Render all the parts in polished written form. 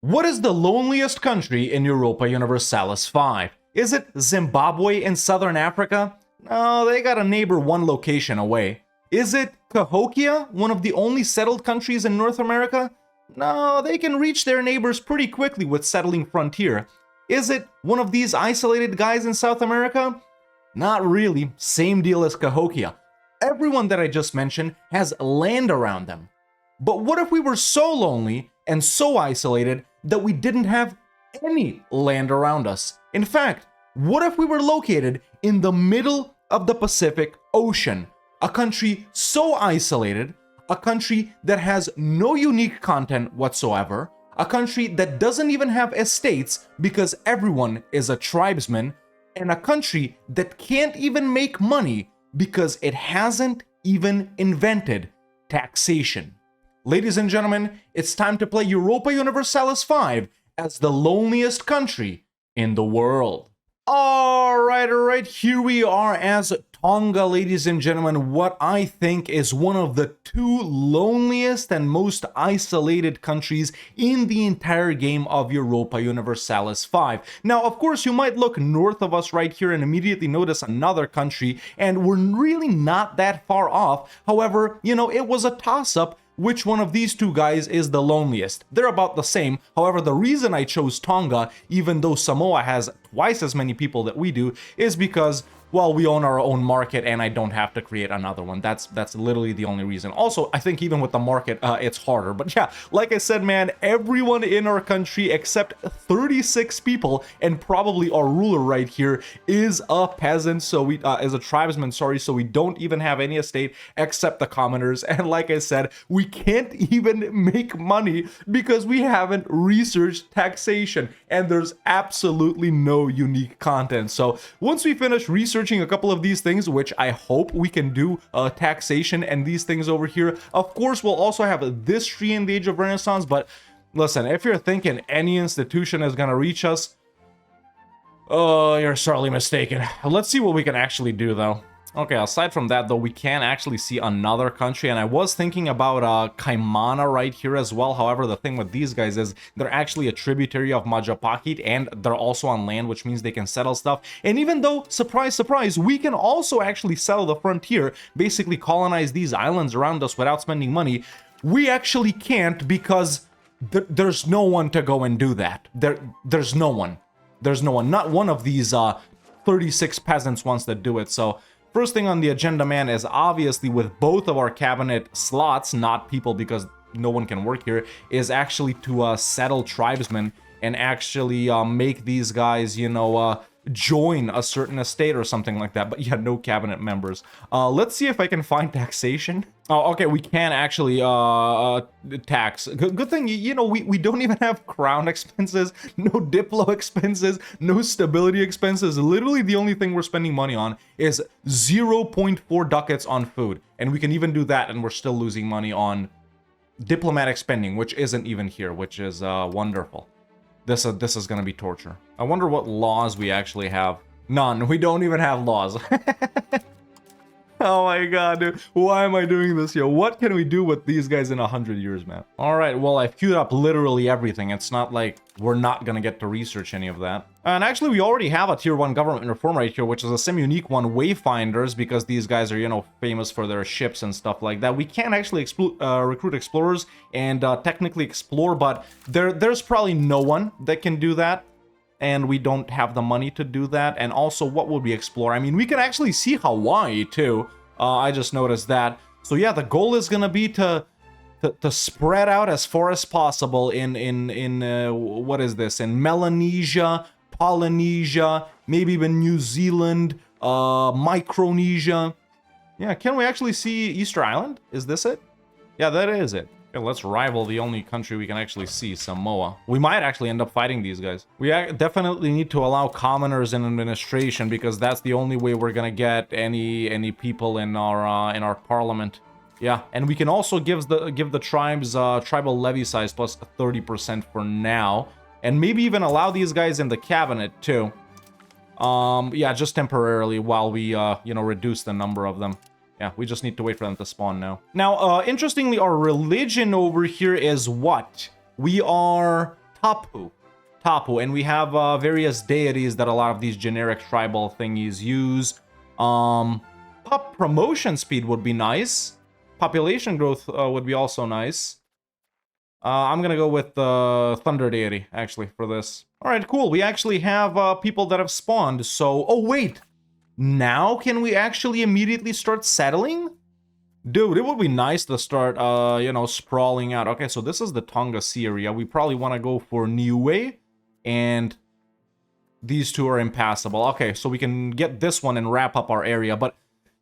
What is the loneliest country in Europa Universalis 5? Is it Zimbabwe in southern Africa? No, they got a neighbor one location away. Is it Cahokia, one of the only settled countries in North America? No, they can reach their neighbors pretty quickly with settling frontier. Is it one of these isolated guys in South America? Not really, same deal as Cahokia. Everyone that I just mentioned has land around them. But what if we were so lonely and so isolated that we didn't have any land around us? In fact, what if we were located in the middle of the Pacific Ocean? A country so isolated, a country that has no unique content whatsoever, a country that doesn't even have estates because everyone is a tribesman, and a country that can't even make money because it hasn't even invented taxation. Ladies and gentlemen, it's time to play Europa Universalis 5 as the loneliest country in the world. Alright, here we are as Tonga, ladies and gentlemen, what I think is one of the two loneliest and most isolated countries in the entire game of Europa Universalis 5. Now, of course, you might look north of us right here and immediately notice another country, and we're really not that far off. However, it was a toss-up. Which one of these two guys is the loneliest? They're about the same. However, the reason I chose Tonga, even though Samoa has twice as many people that we do, is because, well, we own our own market and I don't have to create another one. That's literally the only reason. Also, I think even with the market, it's harder. But yeah, like I said, man, everyone in our country except 36 people, and probably our ruler right here, is a peasant. So we, is a tribesman, sorry. So we don't even have any estate except the commoners. And like I said, we can't even make money because we haven't researched taxation. And there's absolutely no unique content. So once we finish researching a couple of these things, which I hope we can do, taxation and these things over here, of course we'll also have this tree in the Age of Renaissance. But listen, if you're thinking any institution is gonna reach us, oh, you're sorely mistaken. Let's see what we can actually do though. Okay, aside from that though, we can actually see another country, and I was thinking about Kaimana right here as well. However, the thing with these guys is they're actually a tributary of Majapahit, and they're also on land, which means they can settle stuff. And even though, surprise, surprise, we can also actually settle the frontier, basically colonize these islands around us without spending money, we actually can't because there's no one to go and do that. There's no one. There's no one. Not one of these 36 peasants wants to do it, so... First thing on the agenda, man, is obviously with both of our cabinet slots, not people because no one can work here, is actually to settle tribesmen and actually make these guys, join a certain estate or something like that. But yeah, no cabinet members. Let's see if I can find taxation. Oh, okay, we can actually tax. Good thing, we don't even have crown expenses, no diplo expenses, no stability expenses. Literally the only thing we're spending money on is 0.4 ducats on food. And we can even do that and we're still losing money on diplomatic spending, which isn't even here, which is wonderful. This is gonna be torture. I wonder what laws we actually have. None. We don't even have laws. Oh my god, dude. Why am I doing this here? What can we do with these guys in 100 years, man? Alright, well, I've queued up literally everything. It's not like we're not gonna get to research any of that. And actually, we already have a tier 1 government reform right here, which is a semi-unique one, Wayfinders, because these guys are, famous for their ships and stuff like that. We can actually recruit explorers and technically explore, but there's probably no one that can do that. And we don't have the money to do that. And also, what would we explore? I mean, we can actually see Hawaii too. I just noticed that. So yeah, the goal is gonna be to spread out as far as possible in what is this? In Melanesia, Polynesia, maybe even New Zealand, Micronesia. Yeah, can we actually see Easter Island? Is this it? Yeah, that is it. Okay, let's rival the only country we can actually see, Samoa. We might actually end up fighting these guys. We definitely need to allow commoners in administration because that's the only way we're gonna get any people in our parliament. Yeah, and we can also give the tribes tribal levy size plus 30% for now, and maybe even allow these guys in the cabinet too. Yeah, just temporarily while we reduce the number of them. Yeah, we just need to wait for them to spawn now. Now, interestingly, our religion over here is what? We are Tapu. Tapu. And we have various deities that a lot of these generic tribal thingies use. Promotion speed would be nice. Population growth would be also nice. I'm gonna go with the Thunder Deity, actually, for this. Alright, cool. We actually have people that have spawned, so... Oh, wait! Now can we actually immediately start settling? Dude, it would be nice to start, you know, sprawling out. Okay, so this is the Tonga Sea area. We probably want to go for Niue, and these two are impassable. Okay, so we can get this one and wrap up our area, but...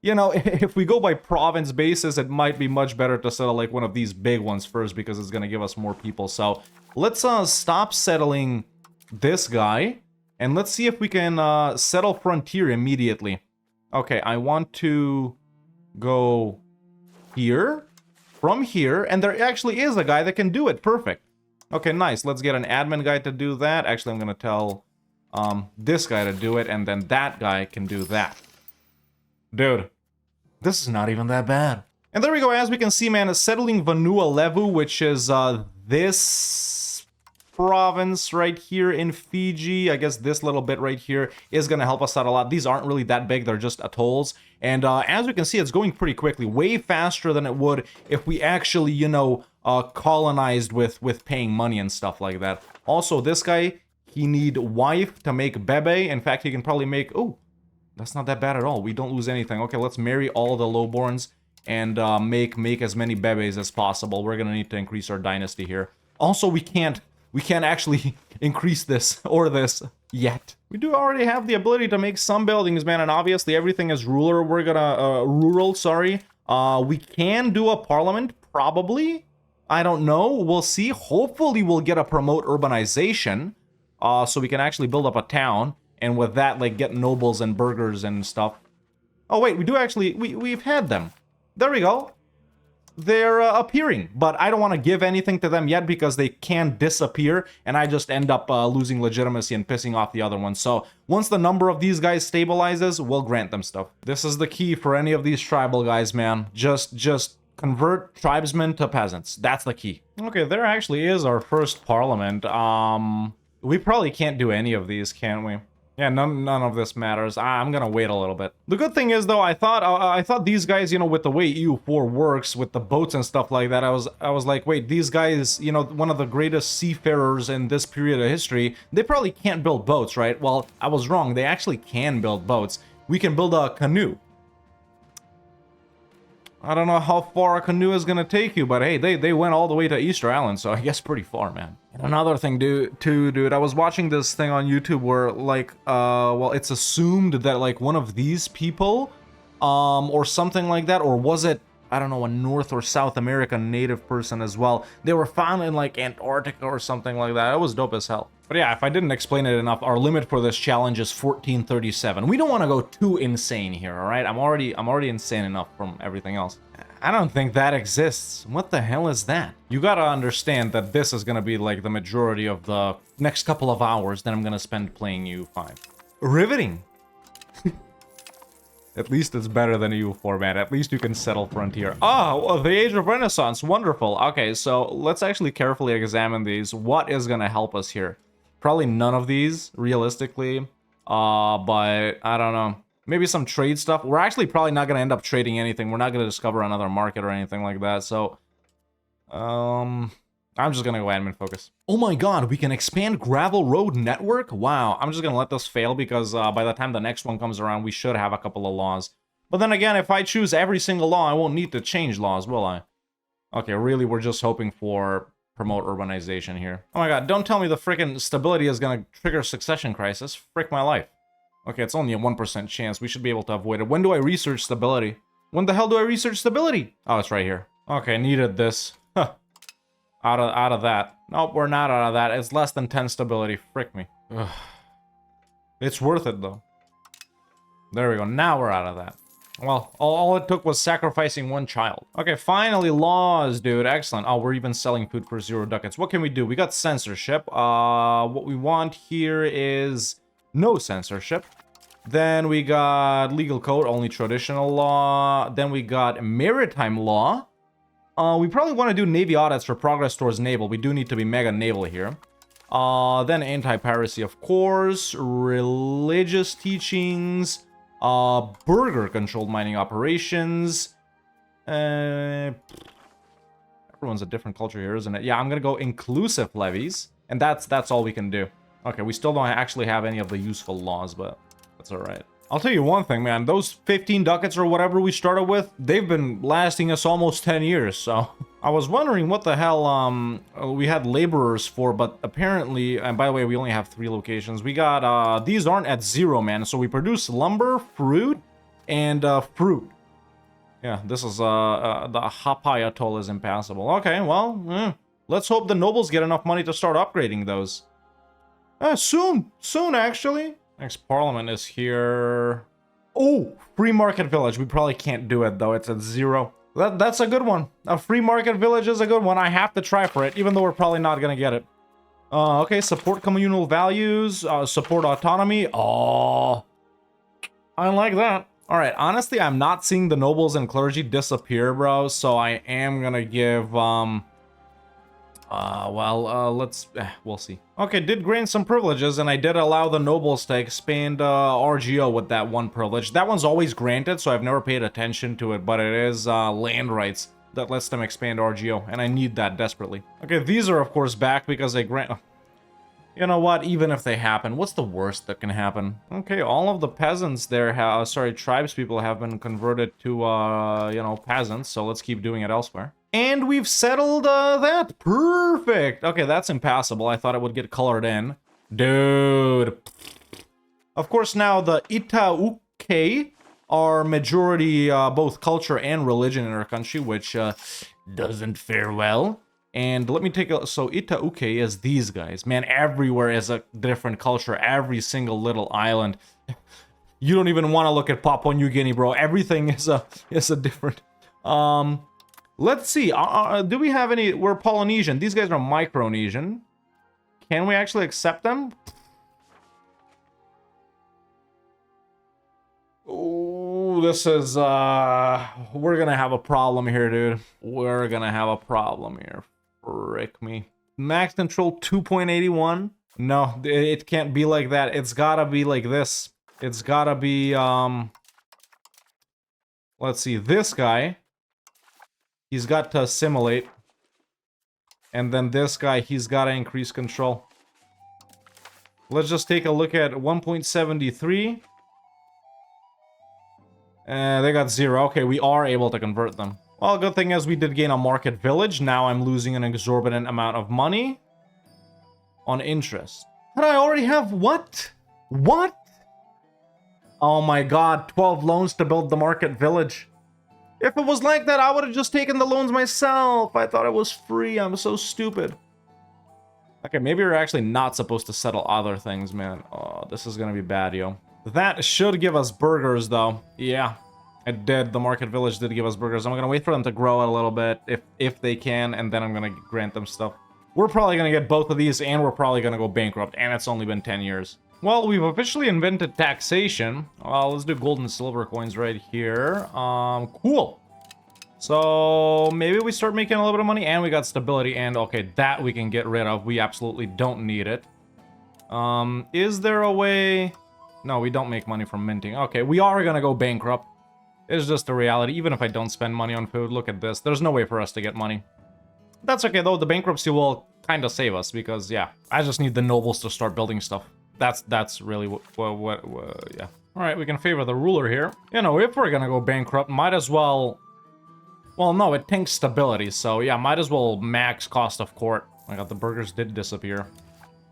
You know, if we go by province basis, it might be much better to settle like one of these big ones first because it's going to give us more people. So let's stop settling this guy and let's see if we can settle frontier immediately. Okay, I want to go here, from here, and there actually is a guy that can do it. Perfect. Okay, nice. Let's get an admin guy to do that. Actually, I'm going to tell this guy to do it, and then that guy can do that. Dude, this is not even that bad. And there we go, as we can see, man, settling Vanua Levu, which is this province right here in Fiji. I guess this little bit right here is going to help us out a lot. These aren't really that big, they're just atolls. And as we can see, it's going pretty quickly, way faster than it would if we actually, you know, colonized with paying money and stuff like that. Also, this guy, he need wife to make bebe. In fact, he can probably make... Oh, that's not that bad at all. We don't lose anything. Okay, let's marry all the lowborns and make as many bebes as possible. We're gonna need to increase our dynasty here. Also, we can't actually increase this or this yet. We do already have the ability to make some buildings, man, and obviously everything is rural. We're gonna rural. Sorry. We can do a parliament, probably. I don't know. We'll see. Hopefully, we'll get a promote urbanization, so we can actually build up a town. And with that, like, get nobles and burghers and stuff. Oh, wait, we do actually... We've had them. There we go. They're appearing. But I don't want to give anything to them yet because they can disappear. And I just end up losing legitimacy and pissing off the other ones. So, once the number of these guys stabilizes, we'll grant them stuff. This is the key for any of these tribal guys, man. Just convert tribesmen to peasants. That's the key. Okay, there actually is our first parliament. We probably can't do any of these, can we? Yeah, none of this matters. I'm gonna wait a little bit. The good thing is, though, I thought these guys, you know, with the way EU4 works, with the boats and stuff like that, I was like, wait, these guys, you know, one of the greatest seafarers in this period of history, they probably can't build boats, right? Well, I was wrong. They actually can build boats. We can build a canoe. I don't know how far a canoe is gonna take you, but hey, they went all the way to Easter Island, so I guess pretty far, man. And another thing, dude, I was watching this thing on YouTube where, like, well, it's assumed that, like, one of these people, or something like that, or was it, I don't know, a North or South American native person as well, they were found in, like, Antarctica or something like that. It was dope as hell. But yeah, if I didn't explain it enough, our limit for this challenge is 1437. We don't want to go too insane here, all right? I'm already insane enough from everything else. I don't think that exists. What the hell is that? You gotta understand that this is gonna be like the majority of the next couple of hours that I'm gonna spend playing EU5. Riveting. At least it's better than EU4, man. At least you can settle frontier. Oh, well, the Age of Renaissance. Wonderful. Okay, so let's actually carefully examine these. What is gonna help us here? Probably none of these, realistically. But I don't know. Maybe some trade stuff. We're actually probably not going to end up trading anything. We're not going to discover another market or anything like that. So, I'm just going to go admin focus. Oh my god, we can expand gravel road network? Wow, I'm just going to let this fail because by the time the next one comes around, we should have a couple of laws. But then again, if I choose every single law, I won't need to change laws, will I? Okay, really, we're just hoping for promote urbanization here. Oh my god, don't tell me the frickin' stability is going to trigger succession crisis. Frick my life. Okay, it's only a 1% chance. We should be able to avoid it. When do I research stability? When the hell do I research stability? Oh, it's right here. Okay, needed this. Huh. Out of that. Nope, we're not out of that. It's less than 10 stability. Frick me. Ugh. It's worth it, though. There we go. Now we're out of that. Well, all it took was sacrificing one child. Okay, finally, laws, dude. Excellent. Oh, we're even selling food for 0 ducats. What can we do? We got censorship. What we want here is no censorship. Then we got legal code, only traditional law. Then we got maritime law. We probably want to do navy audits for progress towards naval. We do need to be mega naval here. Then anti-piracy, of course. Religious teachings. Burger controlled mining operations. Everyone's a different culture here, isn't it? Yeah, I'm gonna go inclusive levies. And that's all we can do. Okay, we still don't actually have any of the useful laws, but that's alright. I'll tell you one thing, man. Those 15 ducats or whatever we started with, they've been lasting us almost 10 years, so... I was wondering what the hell, we had laborers for, but apparently... And by the way, we only have 3 locations. We got, these aren't at 0, man. So we produce lumber, fruit, and, fruit. Yeah, this is, the Hapai Atoll is impassable. Okay, well, let's hope the nobles get enough money to start upgrading those. Soon, actually. Next parliament is here. Oh, free market village. We probably can't do it though. It's at 0. That's a good one. A free market village is a good one. I have to try for it, even though we're probably not gonna get it. Okay, support communal values. Support autonomy. Oh, I like that. All right. Honestly, I'm not seeing the nobles and clergy disappear, bro. So I am gonna give we'll see. Okay, did grant some privileges, and I did allow the nobles to expand RGO with that one privilege. That one's always granted, so I've never paid attention to it, but it is land rights that lets them expand RGO, and I need that desperately. Okay, these are, of course, back because they grant... You know what? Even if they happen, what's the worst that can happen? Okay, all of the peasants there tribes people have been converted to, you know, peasants, so let's keep doing it elsewhere. And we've settled that. Perfect. Okay, that's impassable. I thought it would get colored in. Dude. Of course, now the Itauke are majority both culture and religion in our country, which doesn't fare well. And let me take a... So Itauke is these guys. Man, everywhere is a different culture. Every single little island. You don't even want to look at Papua New Guinea, bro. Everything is a different... Let's see. Do we have any... We're Polynesian. These guys are Micronesian. Can we actually accept them? Oh, this is... We're gonna have a problem here, dude. We're gonna have a problem here. Frick me. Max control 2.81? No, it can't be like that. It's gotta be like this. It's gotta be, let's see. This guy... He's got to assimilate. And then this guy, he's got to increase control. Let's just take a look at 1.73. They got 0. Okay, we are able to convert them. Well, good thing is we did gain a market village. Now I'm losing an exorbitant amount of money on interest. And I already have what? What? Oh my god, 12 loans to build the market village. If it was like that, I would have just taken the loans myself. I thought it was free. I'm so stupid. Okay, maybe we're actually not supposed to settle other things, man. Oh, this is gonna be bad, yo. That should give us burgers, though. Yeah, it did. The market village did give us burgers. I'm gonna wait for them to grow it a little bit, if they can, and then I'm gonna grant them stuff. We're probably gonna get both of these, and we're probably gonna go bankrupt, and it's only been 10 years. Well, we've officially invented taxation. Well, let's do gold and silver coins right here. Cool. So maybe we start making a little bit of money, and we got stability, and okay, that we can get rid of. We absolutely don't need it. Is there a way? No, we don't make money from minting. Okay, we are gonna go bankrupt. It's just the reality. Even if I don't spend money on food, look at this. There's no way for us to get money. That's okay, though. The bankruptcy will kind of save us because, yeah, I just need the nobles to start building stuff. That's really what yeah. All right, we can favor the ruler here. You know, if we're gonna go bankrupt, might as well... Well, no, it tanks stability, so yeah, might as well max cost of court. Oh my god, the burgers did disappear.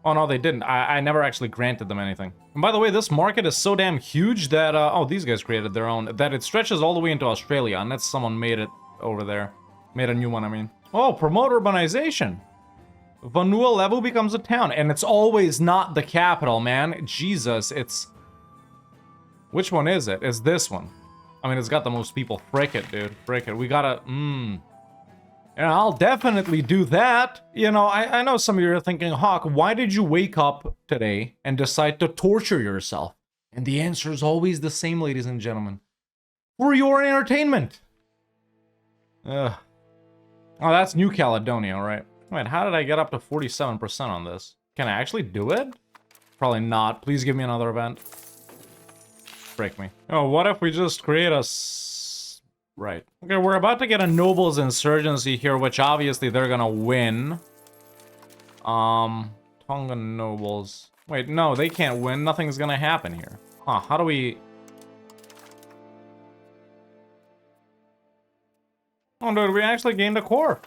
Oh no, they didn't. I never actually granted them anything. And by the way, this market is so damn huge that, oh, these guys created their own, that it stretches all the way into Australia, unless someone made it over there. Made a new one, I mean. Oh, promote urbanization. Vanua Levu becomes a town, and it's always not the capital, man. Jesus, it's... Which one is it? It's this one. I mean, it's got the most people. Frick it, dude. Frick it. We gotta... Yeah, I'll definitely do that. You know, I know some of you are thinking, Hawk, why did you wake up today and decide to torture yourself? And the answer is always the same, ladies and gentlemen. For your entertainment. Ugh. Oh, that's New Caledonia, all right. Wait, how did I get up to 47% on this? Can I actually do it? Probably not. Please give me another event. Break me. Oh, what if we just create a... Right. Okay, we're about to get a Nobles Insurgency here, which obviously they're gonna win. Tonga Nobles. Wait, no, they can't win. Nothing's gonna happen here. Huh, how do we... Oh, dude, we actually gained a core.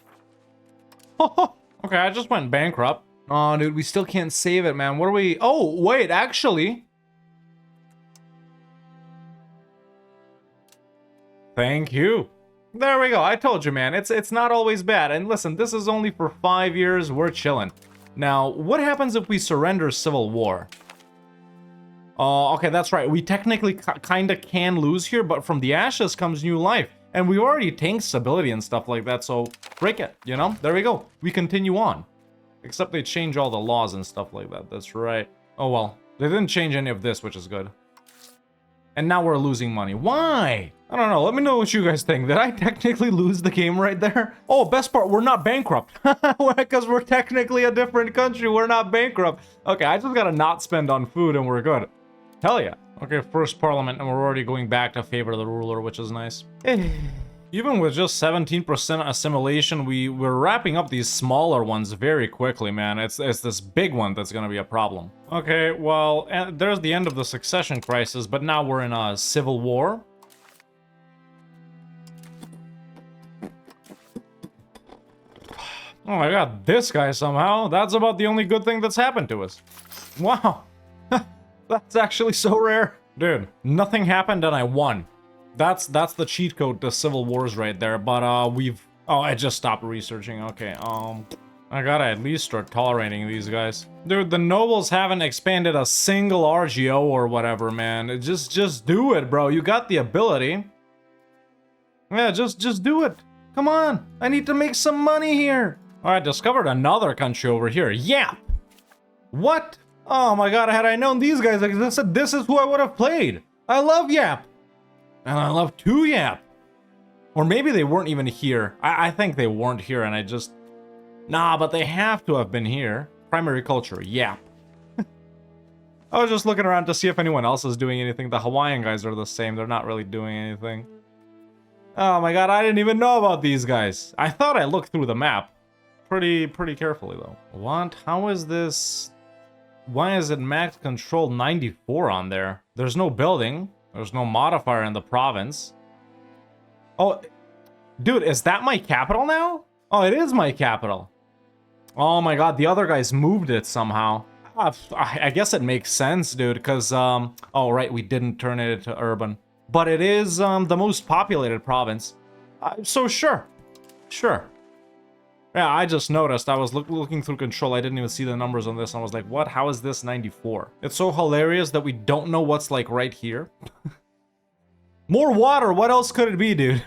Okay, I just went bankrupt. Oh, dude, we still can't save it, man. What are we... Oh, wait, actually... Thank you. There we go. I told you, man. It's not always bad. And listen, this is only for 5 years. We're chilling. Now, what happens if we surrender Civil War? Oh, okay, that's right. We technically kind of can lose here, but from the ashes comes new life. And we already tanked stability and stuff like that, so break it, you know? There we go. We continue on. Except they change all the laws and stuff like that. That's right. Oh, well. They didn't change any of this, which is good. And now we're losing money. Why? I don't know. Let me know what you guys think. Did I technically lose the game right there? Oh, best part, we're not bankrupt. Because we're technically a different country. We're not bankrupt. Okay, I just gotta not spend on food and we're good. Hell yeah. Okay, first parliament, and we're already going back to favor the ruler, which is nice. Even with just 17% assimilation, we're wrapping up these smaller ones very quickly, man. It's this big one that's gonna be a problem. Okay, well, there's the end of the succession crisis, but now we're in a civil war. Oh, I got this guy somehow. That's about the only good thing that's happened to us. Wow. That's actually so rare. Dude, nothing happened and I won. That's the cheat code to Civil Wars right there, but we've... Oh, I just stopped researching. Okay, I gotta at least start tolerating these guys. Dude, the nobles haven't expanded a single RGO or whatever, man. Just do it, bro. You got the ability. Yeah, just do it. Come on. I need to make some money here. All right, discovered another country over here. Yap! What? Oh my god, had I known these guys existed, this is who I would have played. I love Yap. And I love 2 Yap. Or maybe they weren't even here. I think they weren't here and I just... Nah, but they have to have been here. Primary culture, Yap. I was just looking around to see if anyone else is doing anything. The Hawaiian guys are the same. They're not really doing anything. Oh my god, I didn't even know about these guys. I thought I looked through the map. Pretty carefully, though. What? How is this... Why is it max control 94 on there? There's no building. There's no modifier in the province. Oh, dude, is that my capital now? Oh, it is my capital. Oh my god, the other guys moved it somehow. I guess it makes sense, dude, because, oh, right, we didn't turn it into urban. But it is, the most populated province. So sure. Sure. Yeah, I just noticed. I was looking through control. I didn't even see the numbers on this. I was like, what? How is this 94? It's so hilarious that we don't know what's, like, right here. More water! What else could it be, dude?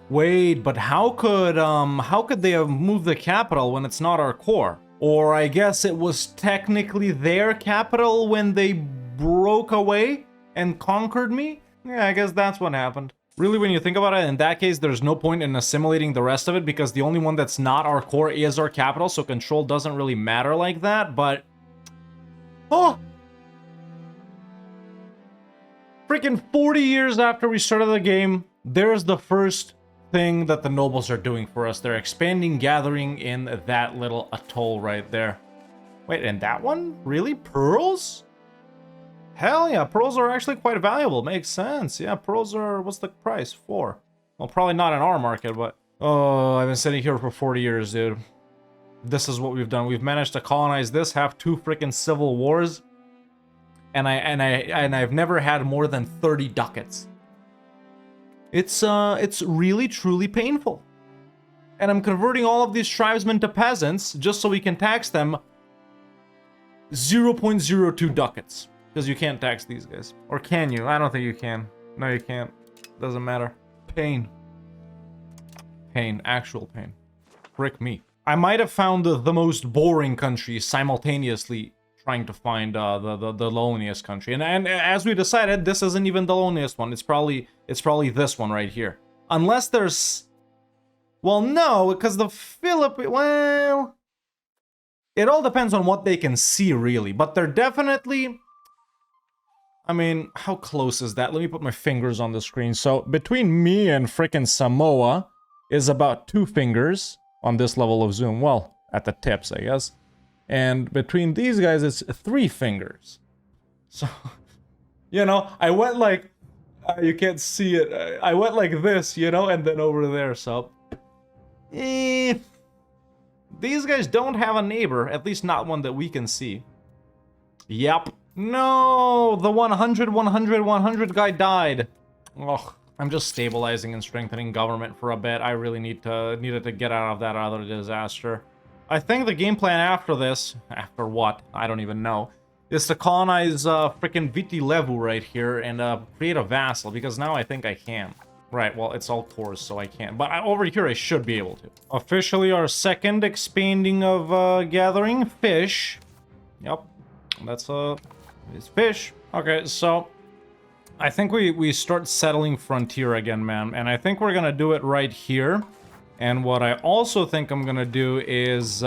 Wait, but how could they have moved the capital when it's not our core? Or I guess it was technically their capital when they broke away and conquered me? Yeah, I guess that's what happened. Really, when you think about it, in that case, there's no point in assimilating the rest of it because the only one that's not our core is our capital, so control doesn't really matter like that, but... Oh! Freaking 40 years after we started the game, there's the first thing that the nobles are doing for us. They're expanding gathering in that little atoll right there. Wait, and that one? Really? Pearls? Hell yeah, pearls are actually quite valuable. Makes sense. Yeah, pearls are... What's the price? 4. Well, probably not in our market, but... Oh, I've been sitting here for 40 years, dude. This is what we've done. We've managed to colonize this, have 2 freaking civil wars. And I've never had more than 30 ducats. It's really, truly painful. And I'm converting all of these tribesmen to peasants just so we can tax them 0.02 ducats. Because you can't tax these guys. Or can you? I don't think you can. No, you can't. Doesn't matter. Pain. Pain. Actual pain. Frick me. I might have found the most boring country simultaneously trying to find the loneliest country. And as we decided, this isn't even the loneliest one. It's probably this one right here. Unless there's... Well, no, because the Philippines... Well... It all depends on what they can see, really. But they're definitely... I mean, how close is that? Let me put my fingers on the screen. So, between me and frickin' Samoa is about 2 fingers on this level of zoom. Well, at the tips, I guess. And between these guys, it's 3 fingers. So, you know, I went like... you can't see it. I went like this, you know, and then over there, so... These guys don't have a neighbor, at least not one that we can see. Yep. No, the 100, 100, 100 guy died. Ugh. I'm just stabilizing and strengthening government for a bit. I really needed to get out of that other disaster. I think the game plan after this, after what, I don't even know, is to colonize frickin' Viti Levu right here and create a vassal, because now I think I can. Right, well, it's all cores, so I can't. But over here, I should be able to. Officially, our second expanding of gathering fish. Yep, that's it's fish. Okay, so I think we start settling frontier again, man. And I think we're gonna do it right here. And what I also think I'm gonna do is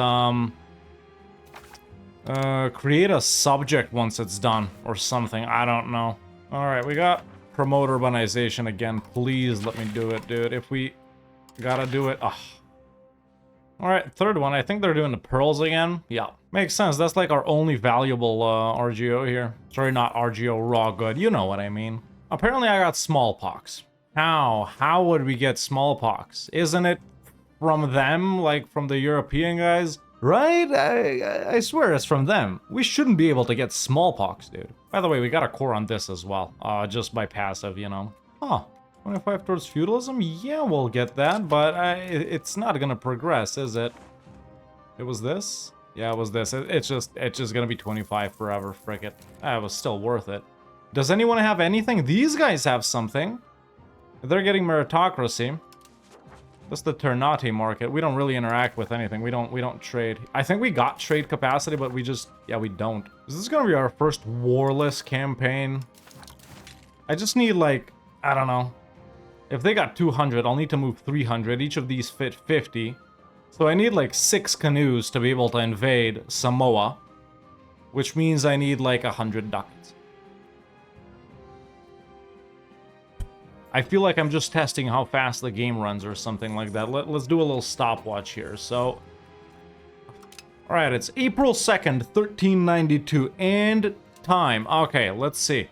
create a subject once it's done or something. I don't know. All right, we got promote urbanization again. Please let me do it, dude. If we gotta do it, ugh. All right, third one. I think they're doing the pearls again. Yeah, makes sense. That's like our only valuable RGO here. Sorry, not RGO, raw good. You know what I mean. Apparently, I got smallpox. How? How would we get smallpox? Isn't it from them, like from the European guys? Right? I swear it's from them. We shouldn't be able to get smallpox, dude. By the way, we got a core on this as well. Just by passive, you know. Huh. 25 towards feudalism? Yeah, we'll get that, but it's not gonna progress, is it? It was this? Yeah, it was this. It's just gonna be 25 forever, frick it. It was still worth it. Does anyone have anything? These guys have something. They're getting meritocracy. That's the Ternate market. We don't really interact with anything. We don't trade. I think we got trade capacity, but we don't. Is this gonna be our first warless campaign? I just need, like, I don't know. If they got 200, I'll need to move 300. Each of these fit 50. So I need like 6 canoes to be able to invade Samoa. Which means I need like 100 ducats. I feel like I'm just testing how fast the game runs or something like that. Let's do a little stopwatch here. So, alright, it's April 2nd, 1392. And time. Okay, let's see.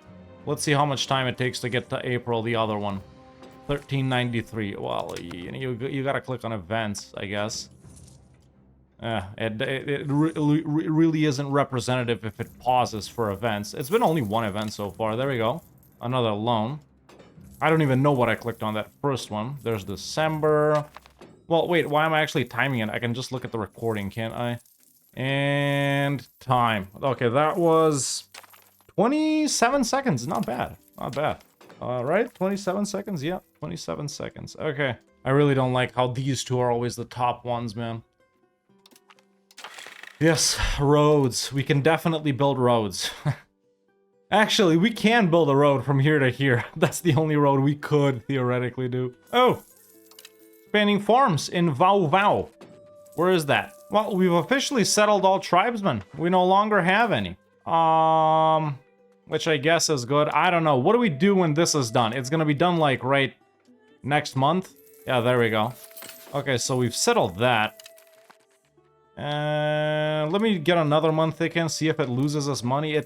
Let's see how much time it takes to get to April, the other one. 1393. Well, you gotta click on events, I guess. It really isn't representative if it pauses for events. It's been only 1 event so far. There we go. Another loan. I don't even know what I clicked on that first one. There's December. Well, wait, why am I actually timing it? I can just look at the recording, can't I? And time. Okay, that was 27 seconds. Not bad. Not bad. Right? 27 seconds? Yeah, 27 seconds. Okay. I really don't like how these two are always the top ones, man. Yes, roads. We can definitely build roads. Actually, we can build a road from here to here. That's the only road we could theoretically do. Oh! Expanding farms in Vau Vau. Where is that? Well, we've officially settled all tribesmen. We no longer have any. Which I guess is good. I don't know. What do we do when this is done? It's gonna be done, like, right next month? Yeah, there we go. Okay, so we've settled that. Let me get another month again, see if it loses us money.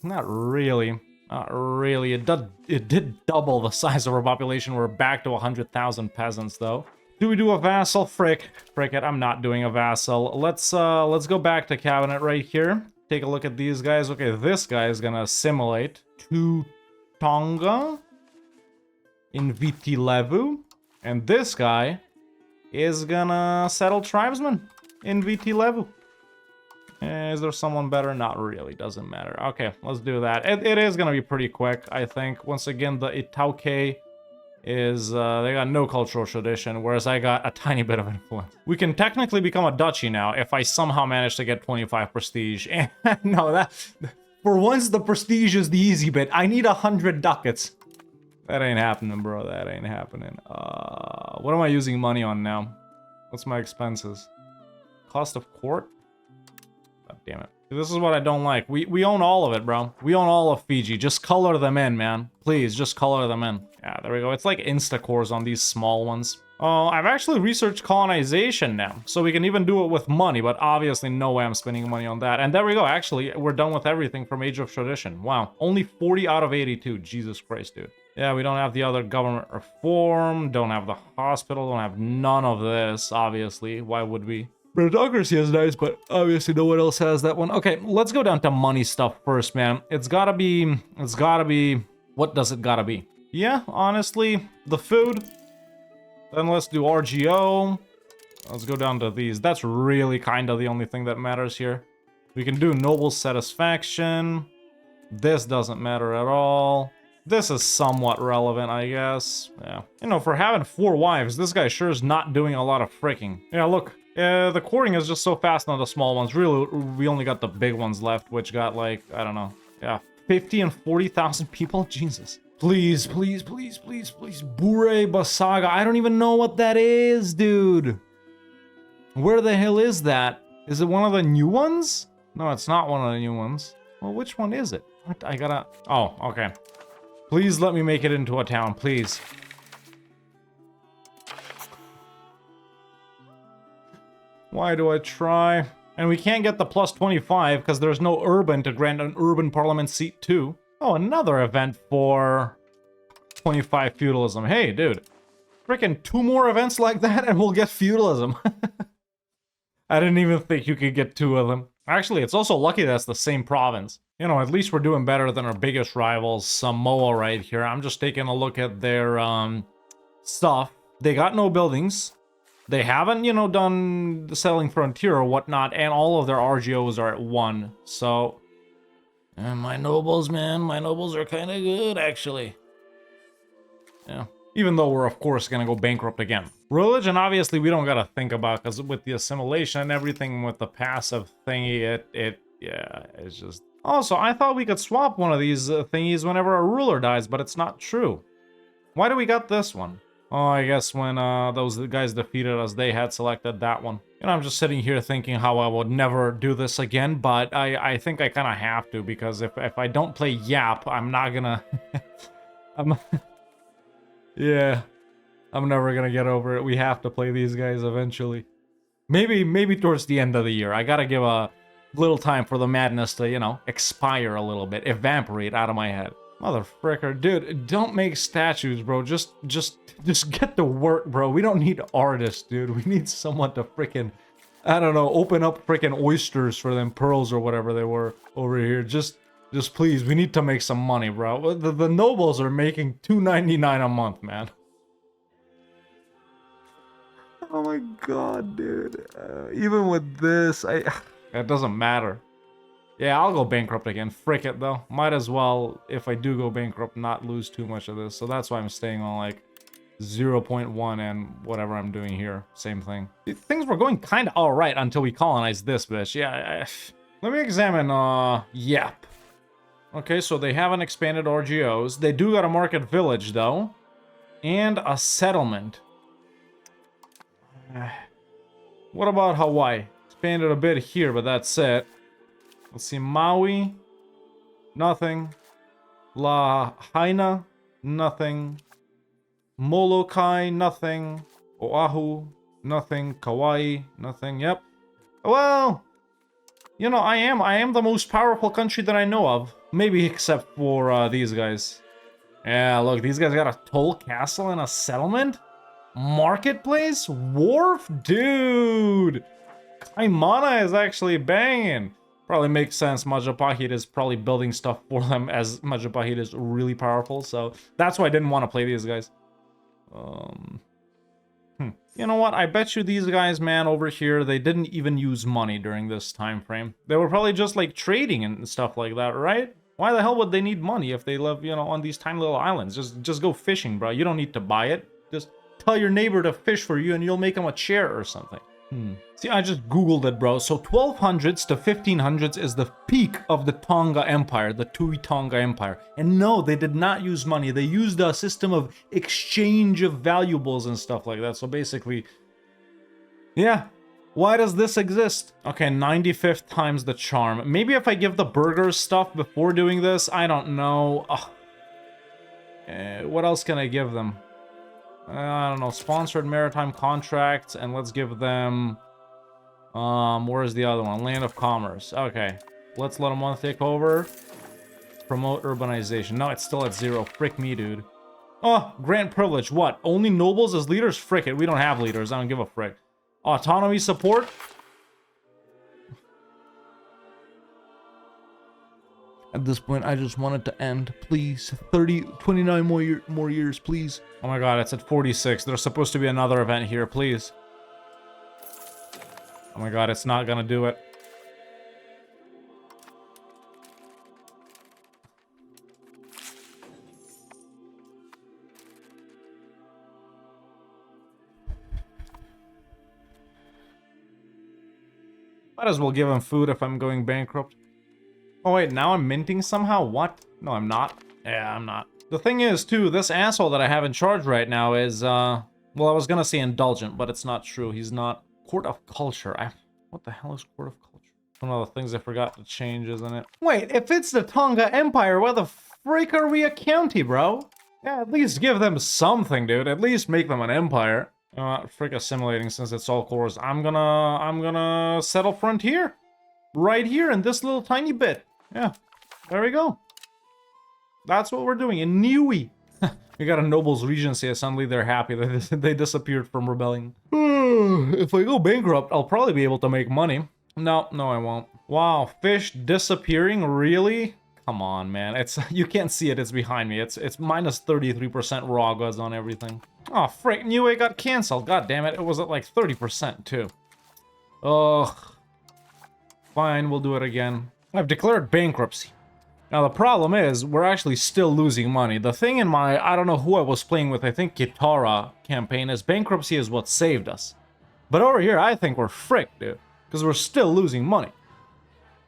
Not really. Not really. It did double the size of our population. We're back to 100,000 peasants, though. Do we do a vassal? Frick it, I'm not doing a vassal. Let's go back to cabinet right here. Take a look at these guys. Okay, this guy is gonna assimilate to Tonga in Viti Levu. And this guy is gonna settle tribesmen in Viti Levu. Is there someone better? Not really, doesn't matter. Okay, let's do that. It is gonna be pretty quick, I think. Once again, the Itauke is, they got no cultural tradition, whereas I got a tiny bit of influence. We can technically become a duchy now if I somehow manage to get 25 prestige. And no, for once, the prestige is the easy bit. I need 100 ducats. That ain't happening, bro. That ain't happening. What am I using money on now? What's my expenses? Cost of court? damn it. This is what I don't like. We own all of it, bro. We own all of Fiji. Just color them in, man. Please, just color them in. Yeah, there we go. It's like insta-cores on these small ones. Oh, I've actually researched colonization now, so we can even do it with money, but obviously no way I'm spending money on that. And there we go. Actually, we're done with everything from Age of Tradition. Wow. Only 40 out of 82. Jesus Christ, dude. Yeah, we don't have the other government reform, don't have the hospital, don't have none of this, obviously. Why would we? Meritocracy is nice, but obviously no one else has that one. Okay, let's go down to money stuff first, man. It's gotta be, what does it gotta be? Yeah, honestly, the food. Then let's do RGO. Let's go down to these. That's really kind of the only thing that matters here. We can do noble satisfaction. This doesn't matter at all. This is somewhat relevant, I guess. Yeah. You know, for having 4 wives, this guy sure is not doing a lot of freaking. Yeah, look. The courting is just so fast on the small ones. Really, we only got the big ones left, which got like, I don't know. Yeah, 50 and 40,000 people? Jesus. Please, please, please, please, please. Bure Basaga. I don't even know what that is, dude. Where the hell is that? Is it one of the new ones? No, it's not one of the new ones. Well, which one is it? What? I gotta... Oh, okay. Please let me make it into a town, please. Why do I try? And we can't get the plus 25 because there's no urban to grant an urban parliament seat too. Oh, another event for 25 feudalism. Hey, dude. Freaking 2 more events like that and we'll get feudalism. I didn't even think you could get 2 of them. Actually, it's also lucky that's the same province. You know, at least we're doing better than our biggest rivals, Samoa right here. I'm just taking a look at their stuff. They got no buildings. They haven't, you know, done the settling frontier or whatnot, and all of their RGOs are at 1. So, and my nobles, man, my nobles are kind of good, actually. Yeah. Even though we're, of course, gonna go bankrupt again. Religion, obviously, we don't gotta think about, because with the assimilation and everything with the passive thingy, yeah, it's just... Also, I thought we could swap one of these thingies whenever a ruler dies, but it's not true. Why do we got this one? Oh, I guess when those guys defeated us, they had selected that one. You know, I'm just sitting here thinking how I would never do this again, but I think I kind of have to, because if I don't play Yap, I'm not gonna... Yeah, I'm never gonna get over it. We have to play these guys eventually. Maybe towards the end of the year. I gotta give a little time for the madness to, you know, expire a little bit, evaporate out of my head. Mother fricker, dude, don't make statues, bro. Just get to work, bro. We don't need artists, dude. We need someone to freaking, I don't know, open up freaking oysters for them pearls or whatever they were over here. Just please, we need to make some money, bro. The nobles are making $2.99 a month, man. Oh my god, dude. Even with this, it doesn't matter. Yeah, I'll go bankrupt again. Frick it, though. Might as well, if I do go bankrupt, not lose too much of this. So that's why I'm staying on, like, 0.1 and whatever I'm doing here. Same thing. Things were going kind of alright until we colonized this bitch. Yeah, let me examine, Yep. Okay, so they haven't expanded RGOs. They do got a market village, though. And a settlement. What about Hawaii? Expanded a bit here, but that's it. Let's see, Maui, nothing. Lahaina, nothing. Molokai, nothing. Oahu, nothing. Kauai, nothing. Yep. Well, you know, I am the most powerful country that I know of. Maybe except for these guys. Yeah, look, these guys got a toll castle and a settlement? Marketplace? Wharf? Dude! Kaimana is actually banging. Probably makes sense. Majapahit is probably building stuff for them, as Majapahit is really powerful. So that's why I didn't want to play these guys. You know what? I bet you these guys, man, over here, they didn't even use money during this time frame. They were probably just like trading and stuff like that, right? Why the hell would they need money if they live, you know, on these tiny little islands? Just go fishing, bro. You don't need to buy it. Just tell your neighbor to fish for you and you'll make him a chair or something. See, I just googled it, bro. So 1200s to 1500s is the peak of the Tonga Empire, the Tui Tonga Empire. And no, they did not use money. They used a system of exchange of valuables and stuff like that. So basically, yeah, Why does this exist? Okay, 95th times the charm. Maybe if I give the burgers stuff before doing this, I don't know. Ugh. What else can I give them? I don't know, sponsored maritime contracts, and let's give them, where's the other one? Land of Commerce. Okay, let's let them one take over. Promote urbanization. No, it's still at 0. Frick me, dude. Oh, grant privilege. What? Only nobles as leaders? Frick it, we don't have leaders. I don't give a frick. Autonomy support? At this point, I just want it to end. Please. 29 more years, please. Oh my god, it's at 46. There's supposed to be another event here, please. Oh my god, it's not gonna do it. Might as well give him food if I'm going bankrupt. Oh wait, now I'm minting somehow? What? No, I'm not. Yeah, I'm not. The thing is, too, this asshole that I have in charge right now is, well, I was gonna say indulgent, but it's not true. He's not. Court of Culture. What the hell is Court of Culture? One of the things I forgot to change, isn't it? Wait, if it's the Tonga Empire, why the freak are we a county, bro? Yeah, at least give them something, dude. At least make them an empire. Frick assimilating since it's all cores. I'm gonna settle frontier. Right here in this little tiny bit. Yeah, there we go. That's what we're doing in Niue. We got a nobles regency, and suddenly they're happy that they disappeared from rebelling. If I go bankrupt, I'll probably be able to make money. No, I won't. Wow, fish disappearing? Really? Come on, man. It's you can't see it. It's behind me. It's minus 33% raw goods on everything. Oh, frick. Niue got canceled. God damn it. It was at like 30% too. Ugh. Fine, we'll do it again. I've declared bankruptcy. Now the problem is, we're actually still losing money. The thing in my, I don't know who I was playing with, I think Kitara campaign, is bankruptcy is what saved us. But over here, I think we're fricked, dude. Because we're still losing money.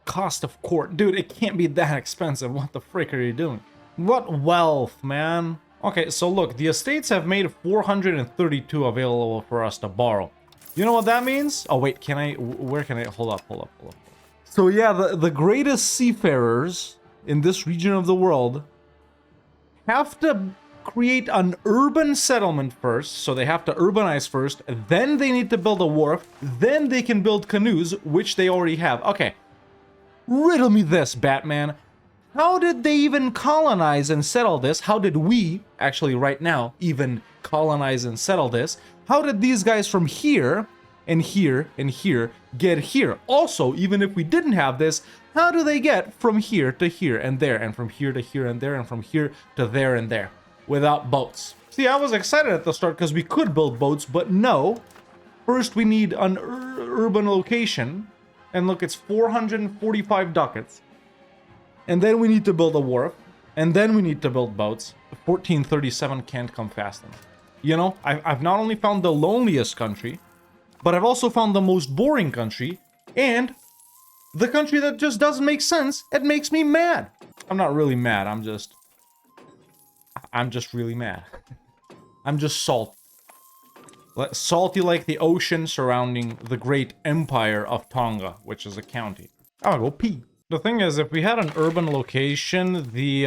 Cost of court. Dude, it can't be that expensive. What the frick are you doing? What wealth, man? Okay, so look, the estates have made 432 available for us to borrow. You know what that means? Oh wait, can I, where can I, hold up. So yeah, the greatest seafarers in this region of the world have to create an urban settlement first, so they have to urbanize first, then they need to build a wharf, then they can build canoes, which they already have. Okay, riddle me this, Batman. How did they even colonize and settle this? How did we, actually right now, even colonize and settle this? How did these guys from here, and here, and here, get here? Also, even if we didn't have this, how do they get from here to here and there, and from here to here and there, and from here to there and there, without boats? See, I was excited at the start because we could build boats, but no. First, we need an urban location, and look, it's 445 ducats. And then we need to build a wharf, and then we need to build boats. 1437 can't come fast enough. You know, I've not only found the loneliest country, but I've also found the most boring country, and the country that just doesn't make sense. It makes me mad. I'm not really mad, I'm just really mad. I'm just salty. Salty like the ocean surrounding the great empire of Tonga, which is a county. I'll go pee. The thing is, if we had an urban location, the,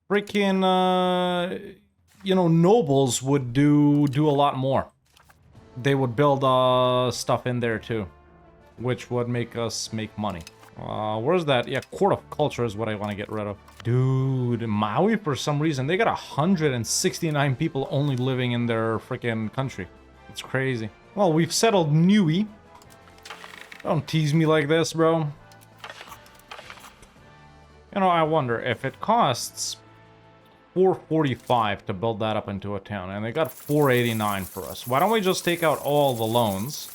freaking, you know, nobles would do a lot more. They would build, stuff in there, too. Which would make us make money. Where's that? Yeah, Court of Culture is what I want to get rid of. Dude, Maui, for some reason, they got 169 people only living in their freaking country. It's crazy. Well, we've settled Niue. Don't tease me like this, bro. You know, I wonder if it costs 445 to build that up into a town, and they got 489 for us. Why don't we just take out all the loans,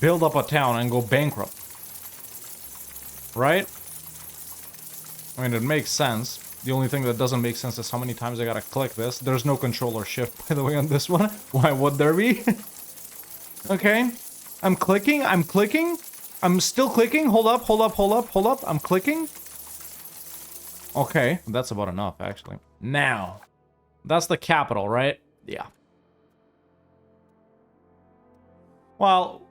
build up a town, and go bankrupt? Right? I mean, it makes sense. The only thing that doesn't make sense is how many times I gotta click this. There's no controller shift, by the way, on this one. Why would there be? Okay. I'm clicking. I'm still clicking. Hold up. I'm clicking. Okay, that's about enough, actually. Now, that's the capital, right? Yeah. Well,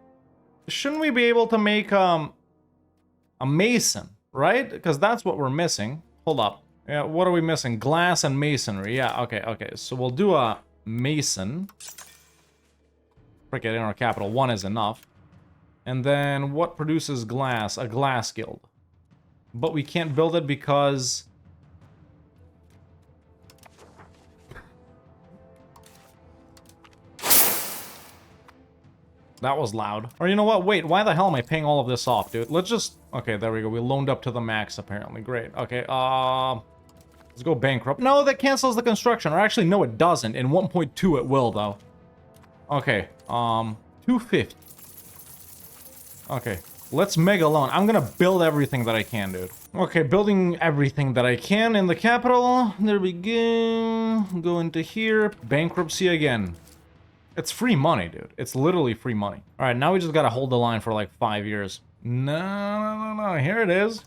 shouldn't we be able to make a mason, right? Because that's what we're missing. Hold up. Yeah, what are we missing? Glass and masonry. Yeah, okay. So we'll do a mason. Frick it, in our capital. 1 is enough. And then what produces glass? A glass guild. But we can't build it because... That was loud. Or you know what? Wait, why the hell am I paying all of this off, dude? Let's just... Okay, there we go. We loaned up to the max, apparently. Great. Okay, let's go bankrupt. No, that cancels the construction. Or actually, no, it doesn't. In 1.2, it will, though. Okay, 250. Okay, let's mega loan. I'm gonna build everything that I can, dude. Okay, building everything that I can in the capital. There we go. Go into here. Bankruptcy again. It's free money, dude. It's literally free money. All right, now we just gotta hold the line for like 5 years. No. Here it is.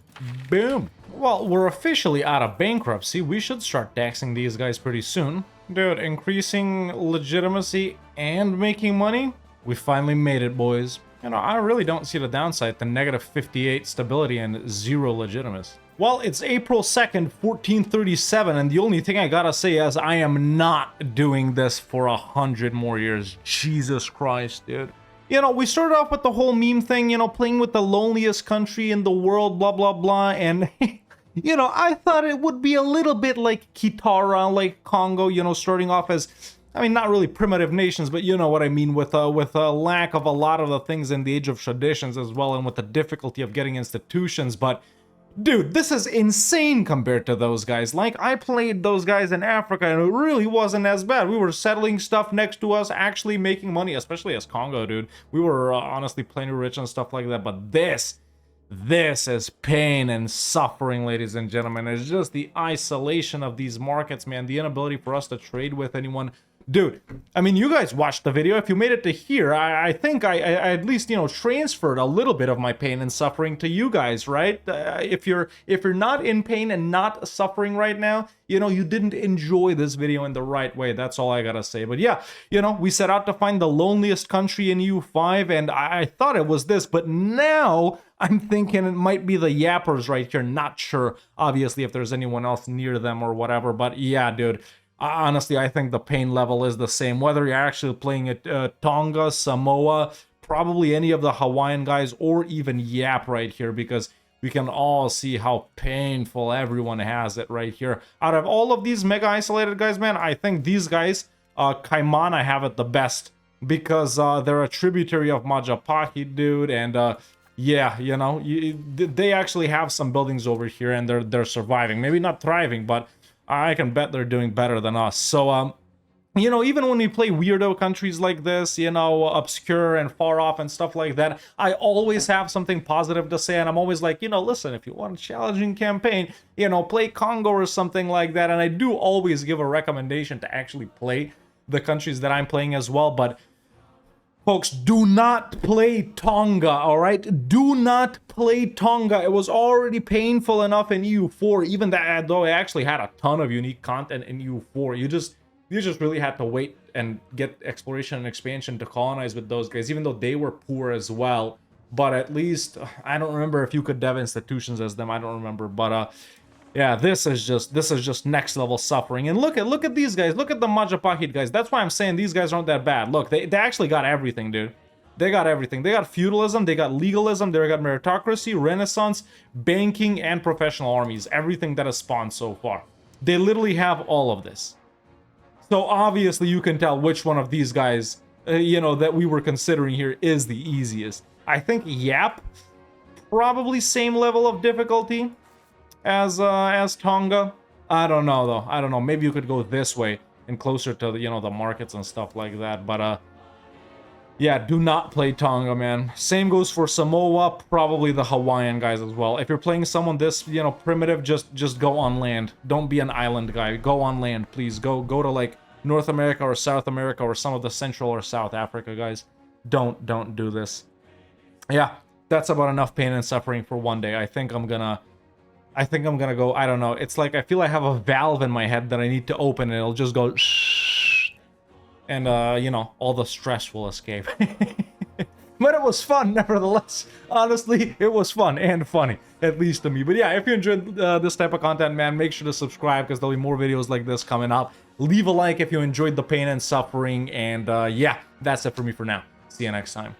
Boom. Well, we're officially out of bankruptcy. We should start taxing these guys pretty soon. Dude, increasing legitimacy and making money? We finally made it, boys. You know, I really don't see the downside to negative 58 stability and 0 legitimacy. Well, it's April 2nd, 1437, and the only thing I gotta say is I am not doing this for 100 more years. Jesus Christ, dude. You know, we started off with the whole meme thing, you know, playing with the loneliest country in the world, blah, blah, blah, and... You know, I thought it would be a little bit like Kitara, like Congo, you know, starting off as, I mean, not really primitive nations, but you know what I mean, with a lack of a lot of the things in the age of traditions as well, and with the difficulty of getting institutions, but dude, this is insane compared to those guys. Like, I played those guys in Africa, and it really wasn't as bad. We were settling stuff next to us, actually making money, especially as Congo, dude. We were honestly plenty rich and stuff like that, but this is pain and suffering, ladies and gentlemen. It's just the isolation of these markets, man. The inability for us to trade with anyone. Dude, I mean, you guys watched the video. If you made it to here, I think I at least, you know, transferred a little bit of my pain and suffering to you guys, right? If you're not in pain and not suffering right now, you know, you didn't enjoy this video in the right way. That's all I gotta say. But yeah, you know, we set out to find the loneliest country in EU5, and I thought it was this, but now I'm thinking it might be the yappers right here. Not sure, obviously, if there's anyone else near them or whatever, but yeah, dude. Honestly, I think the pain level is the same. Whether you're actually playing at Tonga, Samoa, probably any of the Hawaiian guys, or even Yap right here, because we can all see how painful everyone has it right here. Out of all of these mega isolated guys, man, I think these guys, Kaimana, have it the best, because they're a tributary of Majapahit, dude, and yeah, you know, they actually have some buildings over here, and they're surviving. Maybe not thriving, but I can bet they're doing better than us. So, you know, even when we play weirdo countries like this, you know, obscure and far off and stuff like that, I always have something positive to say. And I'm always like, you know, listen, if you want a challenging campaign, you know, play Congo or something like that. And I do always give a recommendation to actually play the countries that I'm playing as well. But folks, do not play Tonga, all right? Do not play Tonga. It was already painful enough in EU4, even that, though it actually had a ton of unique content in EU4. You just really had to wait and get exploration and expansion to colonize with those guys, even though they were poor as well. But at least, I don't remember if you could dev institutions as them. I don't remember, but yeah, this is just next level suffering. And look at these guys. Look at the Majapahit guys. That's why I'm saying these guys aren't that bad. Look, they actually got everything, dude. They got everything. They got feudalism, they got legalism, they got meritocracy, renaissance, banking, and professional armies. Everything that has spawned so far. They literally have all of this. So obviously you can tell which one of these guys, you know, that we were considering here is the easiest. I think Yap, probably same level of difficulty as Tonga. I don't know though. I don't know. Maybe you could go this way and closer to the, you know, the markets and stuff like that. But yeah, do not play Tonga, man. Same goes for Samoa, probably the Hawaiian guys as well. If you're playing someone this, you know, primitive, just go on land. Don't be an island guy. Go on land, please. Go to like North America or South America or some of the Central or South Africa guys. Don't do this. Yeah, that's about enough pain and suffering for one day. I think I'm gonna go, I don't know. It's like I feel I have a valve in my head that I need to open and it'll just go shh. And you know, all the stress will escape. but it was fun nevertheless. Honestly, it was fun and funny, at least to me. But yeah, if you enjoyed this type of content, man, make sure to subscribe because there'll be more videos like this coming up. Leave a like if you enjoyed the pain and suffering, and yeah, that's it for me for now. See you next time.